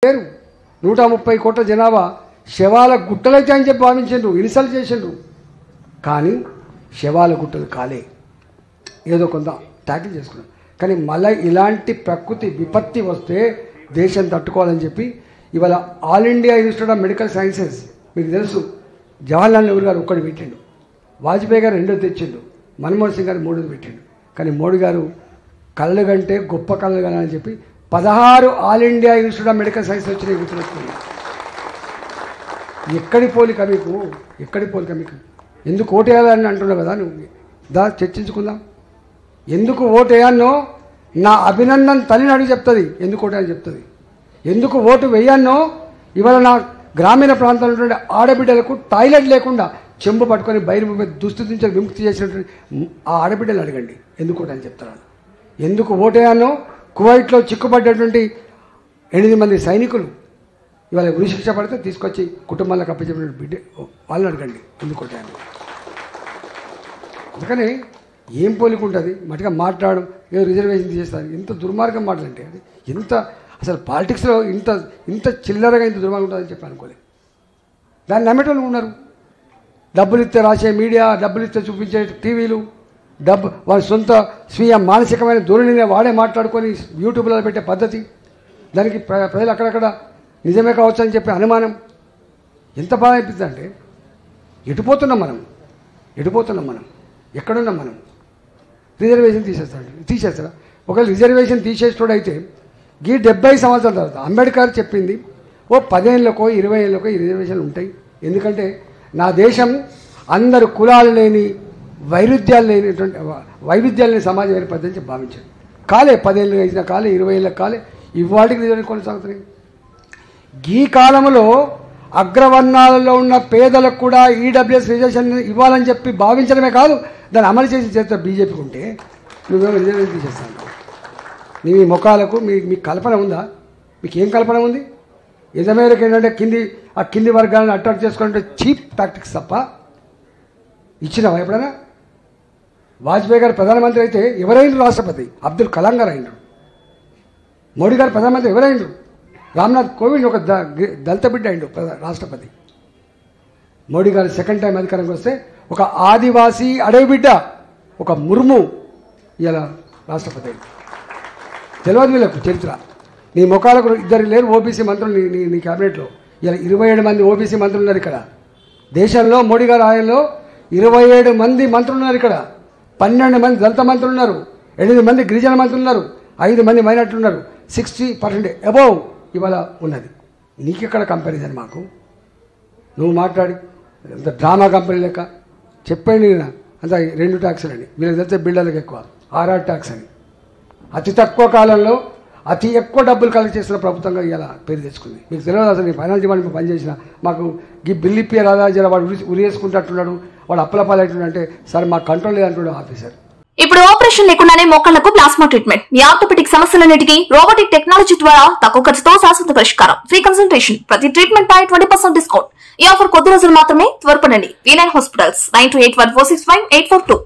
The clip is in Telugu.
లేరు 130 కోట్ల జనాభా శవాల గుట్టలైతే అని చెప్పి భావించిండ్రు, ఇన్సల్ట్ చేసిండ్రు. కానీ శవాల గుట్టలు కాలే, ఏదో కొంత ట్యాకిల్ చేసుకున్నారు. కానీ మళ్ళీ ఇలాంటి ప్రకృతి విపత్తి వస్తే దేశం తట్టుకోవాలని చెప్పి ఇవాళ all India institute of medical sciences, మీకు తెలుసు జవహర్లాల్ నెహ్రూ గారు ఒక్కటి పెట్టిండు, వాజ్పేయి గారు 2 తెచ్చిండు, మన్మోహన్ సింగ్ గారు 3 పెట్టిండు. కానీ మోడీ గారు కళ్ళు కంటే గొప్ప కళ్ళు కలని చెప్పి 16 all India institute of medical science వచ్చినాయి గుర్తుపెట్టుకుని. ఎక్కడి పోలిక మీకు, ఎక్కడి పోలిక మీకు? ఎందుకు ఓటేయాలని అంటున్నావు కదా నువ్వు, చర్చించుకుందాం. ఎందుకు ఓటేయాన్నో నా అభినందన్ తల్లిని అడిగి చెప్తుంది, ఎందుకు ఓటేయాలని చెప్తుంది. ఎందుకు ఓటు వేయాన్నో ఇవాళ నా గ్రామీణ ప్రాంతంలో ఉన్నటువంటి ఆడబిడ్డలకు టాయిలెట్ లేకుండా చెంబు పట్టుకొని బయలు దుస్థితి నుంచి విముక్తి చేసినటువంటి ఆ ఆడబిడ్డలు అడగండి ఎందుకు ఓటని చెప్తారు. ఎందుకు ఓటేయాన్నో కువైట్లో చిక్కుపడ్డటువంటి 8 మంది సైనికులు ఇవాళ ఉరిశిక్ష పడితే తీసుకొచ్చి కుటుంబాలకు అప్పచెప్పిన బిడ్డ వాళ్ళని అడగండి ఎందుకు ఓటేయాలి. అందుకని ఏం పోలికుంటుంది మటుగా మాట్లాడడం, ఏదో రిజర్వేషన్ తీసేస్తారు. ఇంత దుర్మార్గం మాటలంటే అది ఎంత అసలు పాలిటిక్స్లో ఇంత చిల్లరగా ఇంత దుర్మార్గం ఉంటుందని చెప్పి అనుకోలేదు. దాన్ని నమ్మేటోళ్ళు ఉన్నారు. డబ్బులు ఇస్తే రాసే మీడియా, డబ్బులు ఇస్తే చూపించే టీవీలు, వాళ్ళ సొంత స్వీయ మానసికమైన ధోరణిని వాడే మాట్లాడుకొని యూట్యూబ్లో పెట్టే పద్ధతి, దానికి ప్రజలు అక్కడక్కడ నిజమే కావచ్చు అని చెప్పి అనుమానం. ఎంత బాధ అనిపిస్తుంది అంటే ఎటుపోతున్నాం మనం, ఎక్కడున్నాం మనం. రిజర్వేషన్ తీసేస్తారా? ఒకవేళ రిజర్వేషన్ తీసేస్తాడు అయితే ఈ 70 సంవత్సరాల తర్వాత అంబేద్కర్ చెప్పింది ఓ 10 ఏళ్ళకో 20 ఏళ్ళకో ఈ రిజర్వేషన్లు ఉంటాయి. ఎందుకంటే నా దేశం అందరు కులాలు లేని వైవిధ్యాలు లేని సమాజం ఏర్పడిందని చెప్పి భావించాడు. కాలే 10 ఏళ్ళు అయినా కాలే, 20 ఏళ్ళకి కాలే, ఇవాటికి రిజర్వేషన్ కొనసాగుతున్నాయి. ఈ కాలంలో అగ్రవర్ణాలలో ఉన్న పేదలకు కూడా ఈడబ్ల్యూఎస్ రిజర్వేషన్ ఇవ్వాలని చెప్పి భావించడమే కాదు, దాన్ని అమలు చేసి చేస్తారు. బీజేపీకి ఉంటే నువ్వేమో రిజర్వేషన్ తీసేస్తాను. మీ ముఖాలకు మీకు కల్పన ఉందా? మీకు ఏం కల్పన ఉంది? ఎదమేరకు ఏంటంటే కింది వర్గాలను అట్రాక్ట్ చేసుకుంటే చీప్ టాక్టిక్స్ తప్ప ఇచ్చినావా ఎప్పుడైనా? వాజ్పేయి గారు ప్రధానమంత్రి అయితే ఎవరైండ్రు? రాష్ట్రపతి అబ్దుల్ కలాం గారు అయినరు. మోడీ గారు ప్రధానమంత్రి ఎవరైండ్రు? రామ్నాథ్ కోవింద్ ఒక దళిత బిడ్డ అయిండు రాష్ట్రపతి. మోడీ గారు 2nd టైం అధికారంకి వస్తే ఒక ఆదివాసీ అడవి బిడ్డ, ఒక ముర్ము ఇలా రాష్ట్రపతి అయింది. తెలియదు వీళ్ళకు చరిత్ర. నీ ముఖాలకు 2 లేరు ఓబీసీ మంత్రులు నీ క్యాబినెట్లో. ఇలా 27 మంది ఓబీసీ మంత్రులు ఉన్నారు ఇక్కడ దేశంలో. మోడీ గారు ఆయనలో 27 మంది మంత్రులు ఉన్నారు ఇక్కడ. 12 మంది దళిత మంత్రులు ఉన్నారు, 8 మంది గిరిజన మంత్రులు ఉన్నారు, 5 మంది మైనార్టీలు ఉన్నారు. 60% అబోవ్ ఇవాళ ఉన్నది. నీకెక్కడ కంపారిజన్ మాకు? నువ్వు మాట్లాడి అంత డ్రామా కంపెనీ లెక్క చెప్పండి. అంత 2 ట్యాక్సులు అని వీళ్ళకి తెలిస్తే బిల్డర్లకు ఎక్కువ, 6 ట్యాక్స్ అని. అతి తక్కువ కాలంలో అతి ఎక్కువ డబ్బులు కలెక్ట్ చేసిన ప్రభుత్వంగా ఇలా పేరు తెచ్చుకుంది. మీకు తెలియదు అసలు. నేను ఫైనాన్స్ డిపార్ట్మెంట్ పనిచేసిన, మాకు ఈ బిల్ ఇప్పి రాజా వాడు ఉరివేసుకుంటున్నాడు, వాడు అప్పలపాలవుతున్నాడు అంటే సరే మా కంట్రోల్ లేదంటున్నాడు ఆఫీసర్. ఇప్పుడు ఆపరేషన్ లేకుండానే మోకాళ్లకు ప్లాస్మా ట్రీట్మెంట్, మీ ఆర్థోపెడిక్ సమస్యలన్నిటికీ రోబోటిక్ టెక్నాలజీ ద్వారా తక్కువ ఖర్చుతో శాశ్వత పరిష్కారం. ఫ్రీ కన్సల్టేషన్, ప్రతి ట్రీట్మెంట్ పై 20% డిస్కౌంట్. ఈ ఆఫర్ కొద్ది రోజులు మాత్రమే. త్వరపడండి. V9 hospitals 9281465842.